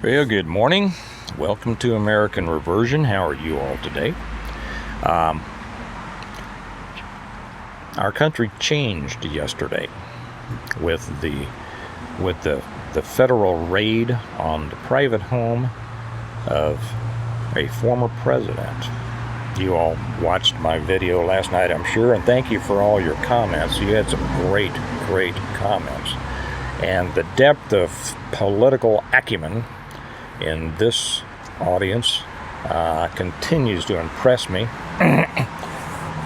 Well, good morning. Welcome to American Reversion. How are you all today? Our country changed yesterday with the federal raid on the private home of a former president. You all watched my video last night, I'm sure, and thank you for all your comments. You had some great comments. And the depth of political acumen in this audience continues to impress me.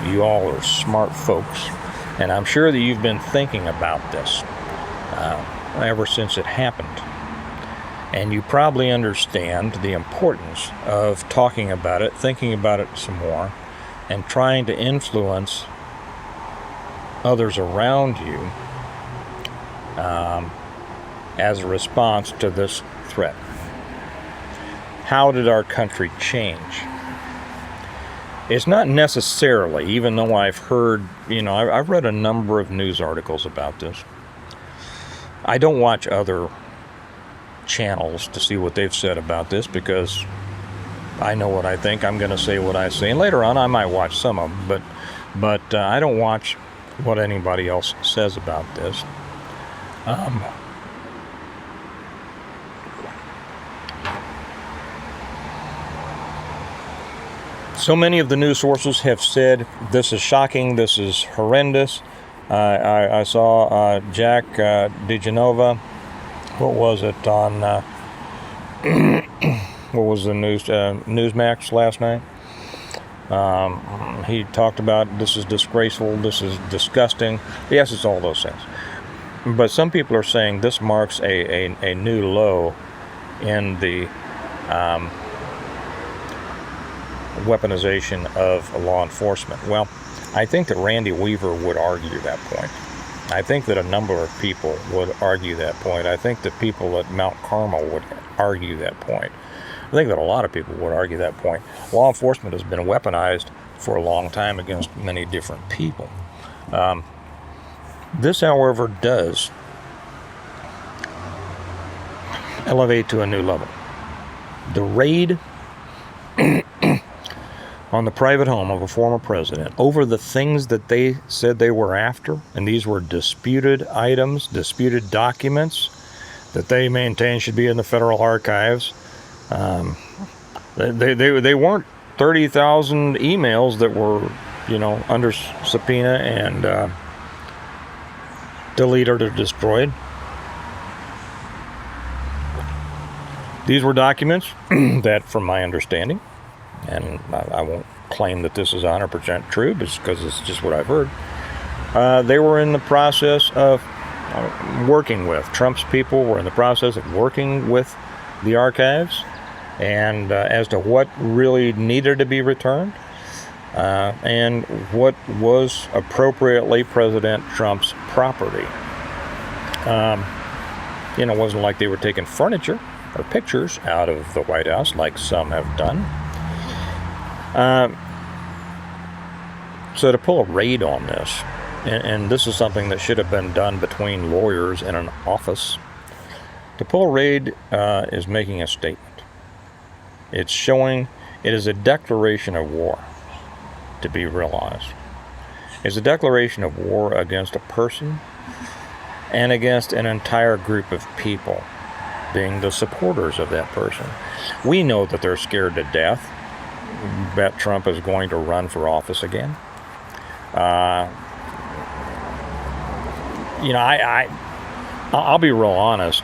You all are smart folks, and I'm sure that you've been thinking about this ever since it happened. And you probably understand the importance of talking about it, thinking about it some more, and trying to influence others around you as a response to this threat. How did our country change? It's not necessarily, even though I've heard, I've read a number of news articles about this. I don't watch other channels to see what they've said about this because I know what I think. I'm going to say what I say, and later on I might watch some of them, but I don't watch what anybody else says about this. So many of the news sources have said this is shocking, this is horrendous. I saw Jack DeGenova. What was it on? What was the news? Newsmax last night. He talked about this is disgraceful, this is disgusting. Yes, it's all those things. But some people are saying this marks a new low in the weaponization of law enforcement. Well, I think that Randy Weaver would argue that point. I think that a number of people would argue that point. I think that people at Mount Carmel would argue that point. I think that a lot of people would argue that point. Law enforcement has been weaponized for a long time against many different people. This, however, does elevate to a new level. The raid on the private home of a former president over the things that they said they were after, and these were disputed items, disputed documents that they maintain should be in the federal archives. They weren't 30,000 emails that were, under subpoena and deleted or destroyed. These were documents that, from my understanding, and I won't claim that this is 100% true because it's just what I've heard. They were in the process of working with Trump's people were in the process of working with the archives and as to what really needed to be returned and what was appropriately President Trump's property. It wasn't like they were taking furniture or pictures out of the White House like some have done. So to pull a raid on this, and this is something that should have been done between lawyers in an office, to pull a raid is making a statement. It's showing it is a declaration of war, to be realized. It's a declaration of war against a person and against an entire group of people, being the supporters of that person. We know that they're scared to death that Trump is going to run for office again. I'll be real honest.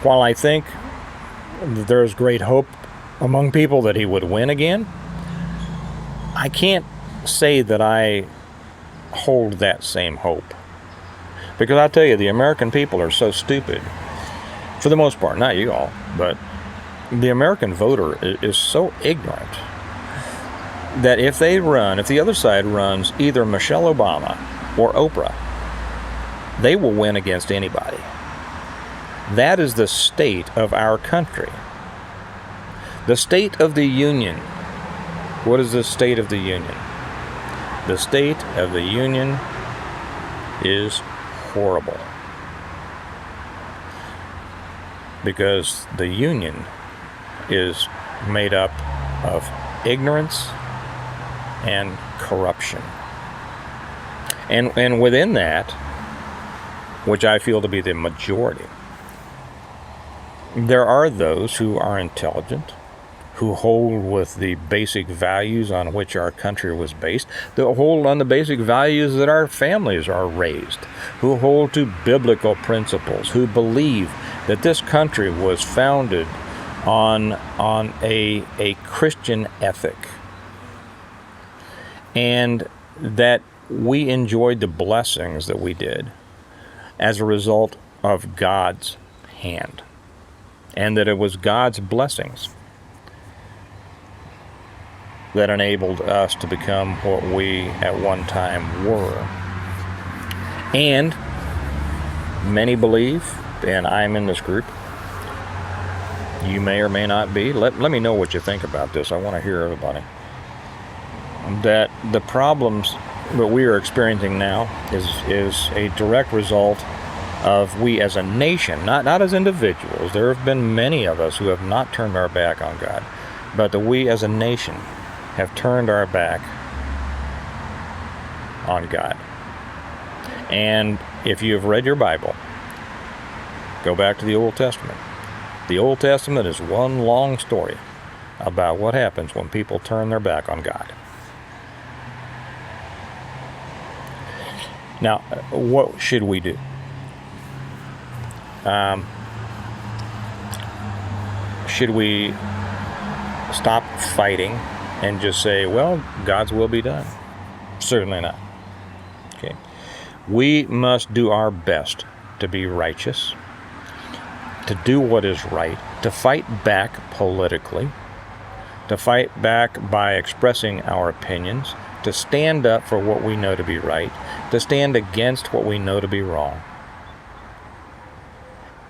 While I think that there's great hope among people that he would win again, I can't say that I hold that same hope. Because I tell you, the American people are so stupid, for the most part, not you all, but the American voter is so ignorant that if the other side runs either Michelle Obama or Oprah, they will win against anybody. That is the state of our country. The State of the Union. What is the State of the Union? The State of the Union is horrible. because the Union is made up of ignorance and corruption. And within that, which I feel to be the majority, there are those who are intelligent, who hold with the basic values on which our country was based, that hold on the basic values that our families are raised, who hold to biblical principles, who believe that this country was founded on a Christian ethic, and that we enjoyed the blessings that we did as a result of God's hand, and that it was God's blessings that enabled us to become what we at one time were. And many believe, and I'm in this group, you may or may not be, let me know what you think about this. I want to hear everybody. That the problems that we are experiencing now is a direct result of we as a nation, not as individuals. There have been many of us who have not turned our back on God, but that we as a nation have turned our back on God. And if you have read your Bible, go back to the Old Testament. The Old Testament is one long story about what happens when people turn their back on God. Now, what should we do? Should we stop fighting and just say, well, God's will be done? Certainly not. Okay. We must do our best to be righteous, to do what is right, to fight back politically, to fight back by expressing our opinions, to stand up for what we know to be right, to stand against what we know to be wrong,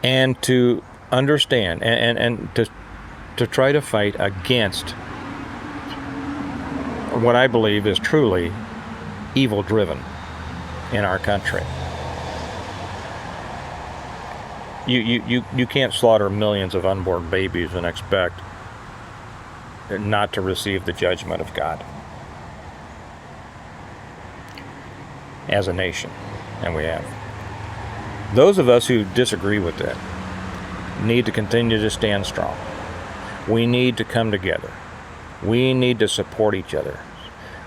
and to understand and to try to fight against what I believe is truly evil driven in our country. You can't slaughter millions of unborn babies and expect not to receive the judgment of God as a nation, and we have. Those of us who disagree with that need to continue to stand strong. We need to come together. We need to support each other.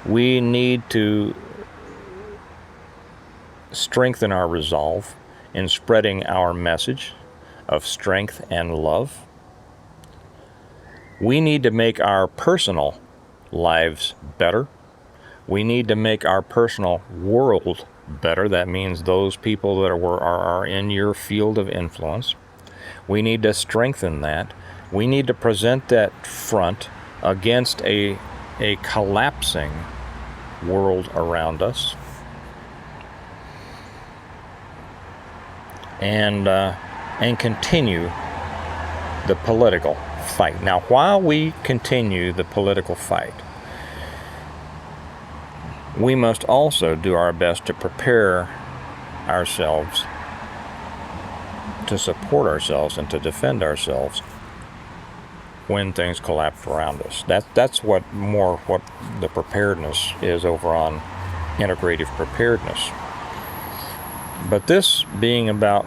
We need to strengthen our resolve in spreading our message of strength and love. We need to make our personal lives better. We need to make our personal world better. That means those people that are in your field of influence. We need to strengthen that. We need to present that front against a collapsing world around us. And continue the political fight. Now, while we continue the political fight, we must also do our best to prepare ourselves, to support ourselves, and to defend ourselves when things collapse around us. That's what the preparedness is over on integrative preparedness. But this being about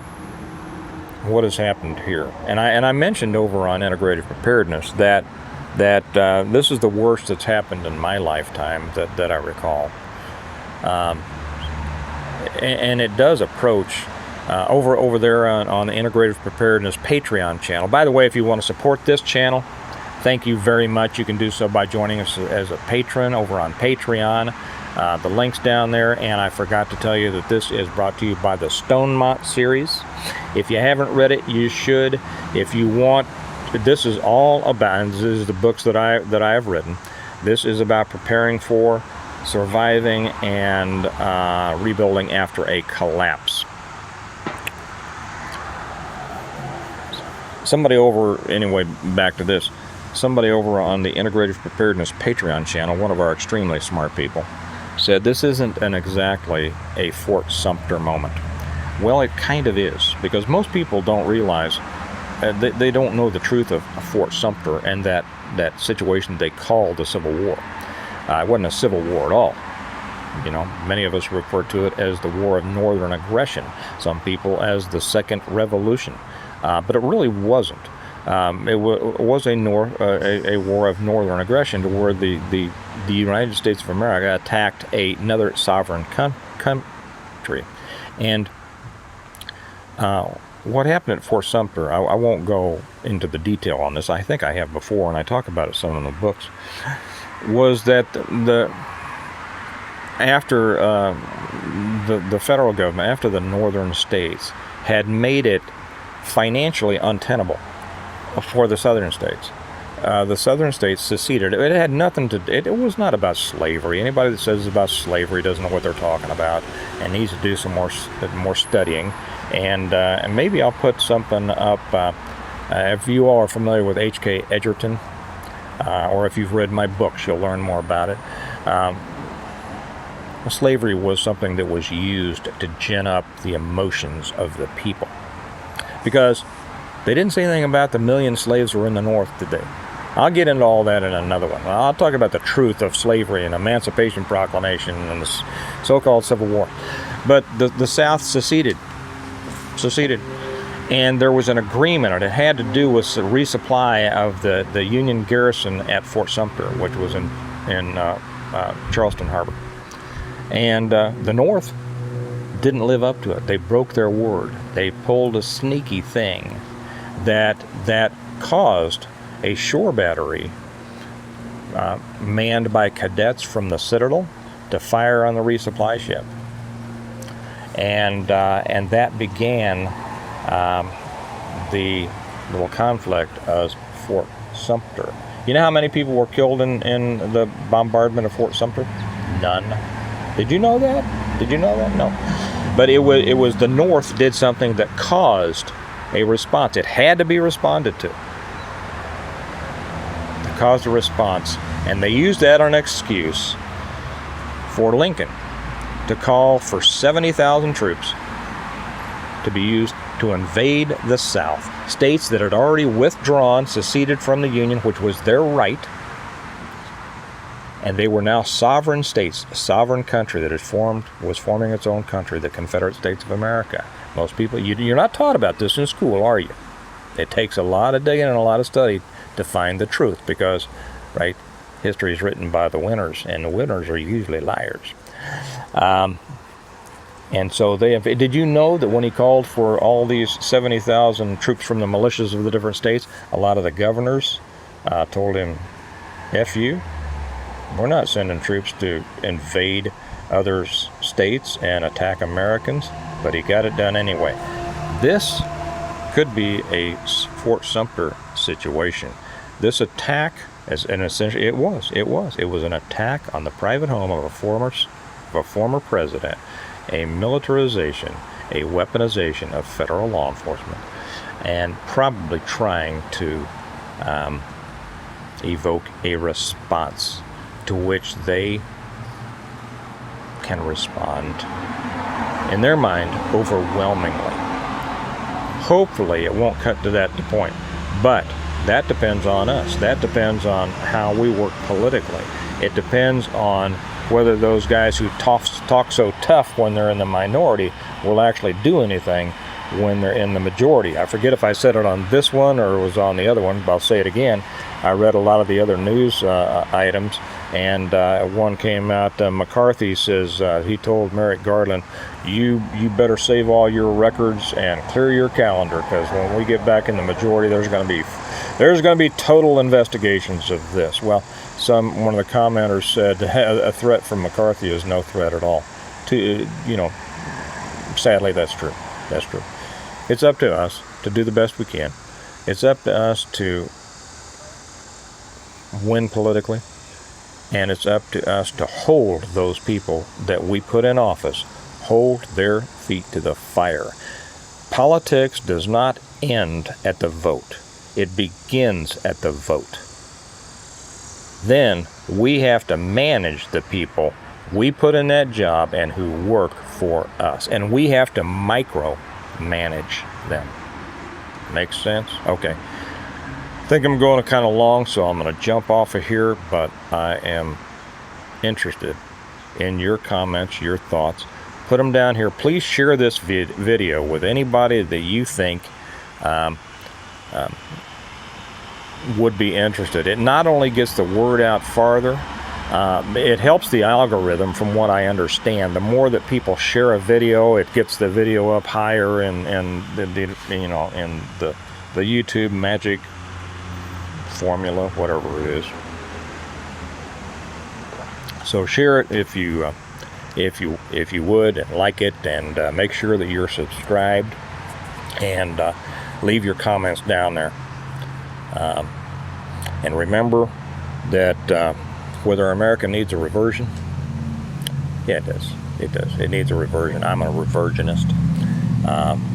what has happened here, and I mentioned over on integrative preparedness that this is the worst that's happened in my lifetime that I recall. And it does approach over there on the Integrative Preparedness Patreon channel. By the way, if you want to support this channel, thank you very much. You can do so by joining us as a patron over on Patreon. The link's down there, and I forgot to tell you that this is brought to you by the Stonemont series. If you haven't read it, you should. If you want, this is all about, and this is the books that I have written. This is about preparing for, surviving, and rebuilding after a collapse. Back to this. Somebody over on the Integrative Preparedness Patreon channel, one of our extremely smart people, said this isn't exactly a Fort Sumter moment. Well, it kind of is, because most people don't realize they don't know the truth of Fort Sumter and that situation they call the Civil War. It wasn't a civil war at all. You know, many of us refer to it as the War of Northern Aggression. Some people as the Second Revolution, but it really wasn't. It was a war of northern aggression, to where the United States of America attacked another sovereign country. And what happened at Fort Sumter, I won't go into the detail on this. I think I have before, and I talk about it some in the books, was that after the federal government, after the northern states had made it financially untenable for the southern states, the southern states seceded. It had nothing to. It was not about slavery. Anybody that says it's about slavery doesn't know what they're talking about, and needs to do some more studying. And maybe I'll put something up. If you all are familiar with H.K. Edgerton, or if you've read my books, you'll learn more about it. Slavery was something that was used to gin up the emotions of the people, because they didn't say anything about the million slaves were in the North today. I'll get into all that in another one. I'll talk about the truth of slavery and Emancipation Proclamation and the so-called Civil War. But the South seceded. And there was an agreement, and it had to do with the resupply of the Union garrison at Fort Sumter, which was in Charleston Harbor. And the North didn't live up to it. They broke their word. They pulled a sneaky thing that caused a shore battery manned by cadets from the Citadel to fire on the resupply ship. And that began the little conflict of Fort Sumter. You know how many people were killed in the bombardment of Fort Sumter? None. Did you know that? Did you know that? No. But it was the North did something that caused a response. It had to be responded to. It caused a response, and they used that as an excuse for Lincoln to call for 70,000 troops to be used to invade the South. States that had already withdrawn, seceded from the Union, which was their right, and they were now sovereign states, a sovereign country that was forming its own country, the Confederate States of America. Most people, you're not taught about this in school, are you? It takes a lot of digging and a lot of study to find the truth, because, right, history is written by the winners, and the winners are usually liars. And so did you know that when he called for all these 70,000 troops from the militias of the different states, a lot of the governors told him, F you, we're not sending troops to invade other states and attack Americans, but he got it done anyway. This could be a Fort Sumter situation. This attack, essentially, it was an attack on the private home of a former president, a militarization, a weaponization of federal law enforcement, and probably trying to evoke a response to which they can respond, in their mind, overwhelmingly. Hopefully it won't cut to that point, but that depends on us. That depends on how we work politically. It depends on whether those guys who talk so tough when they're in the minority will actually do anything when they're in the majority. I forget if I said it on this one or it was on the other one, but I'll say it again. I read a lot of the other news items, and one came out, McCarthy says, he told Merrick Garland, you better save all your records and clear your calendar, because when we get back in the majority, there's going to be total investigations of this. Well, one of the commenters said a threat from McCarthy is no threat at all. Sadly, that's true. That's true. It's up to us to do the best we can. It's up to us to win politically, and it's up to us to hold those people that we put in office, hold their feet to the fire. Politics does not end at the vote. It begins at the vote. Then we have to manage the people we put in that job and who work for us. And we have to micromanage them. Makes sense? Okay. I think I'm going kind of long, so I'm going to jump off of here, but I am interested in your comments, your thoughts. Put them down here. Please share this video with anybody that you think would be interested. It not only gets the word out farther, it helps the algorithm, from what I understand. The more that people share a video, it gets the video up higher, and the you know, in the YouTube magic formula, whatever it is. So share it if you would, and like it, and make sure that you're subscribed, and leave your comments down there. And remember that whether America needs a reversion, yeah, it does. It does. It needs a reversion. I'm a reversionist.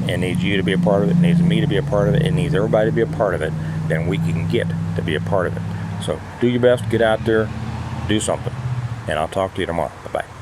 It needs you to be a part of it. It needs me to be a part of it. It needs everybody to be a part of it. Then we can get to be a part of it. So do your best. Get out there. Do something. And I'll talk to you tomorrow. Bye-bye.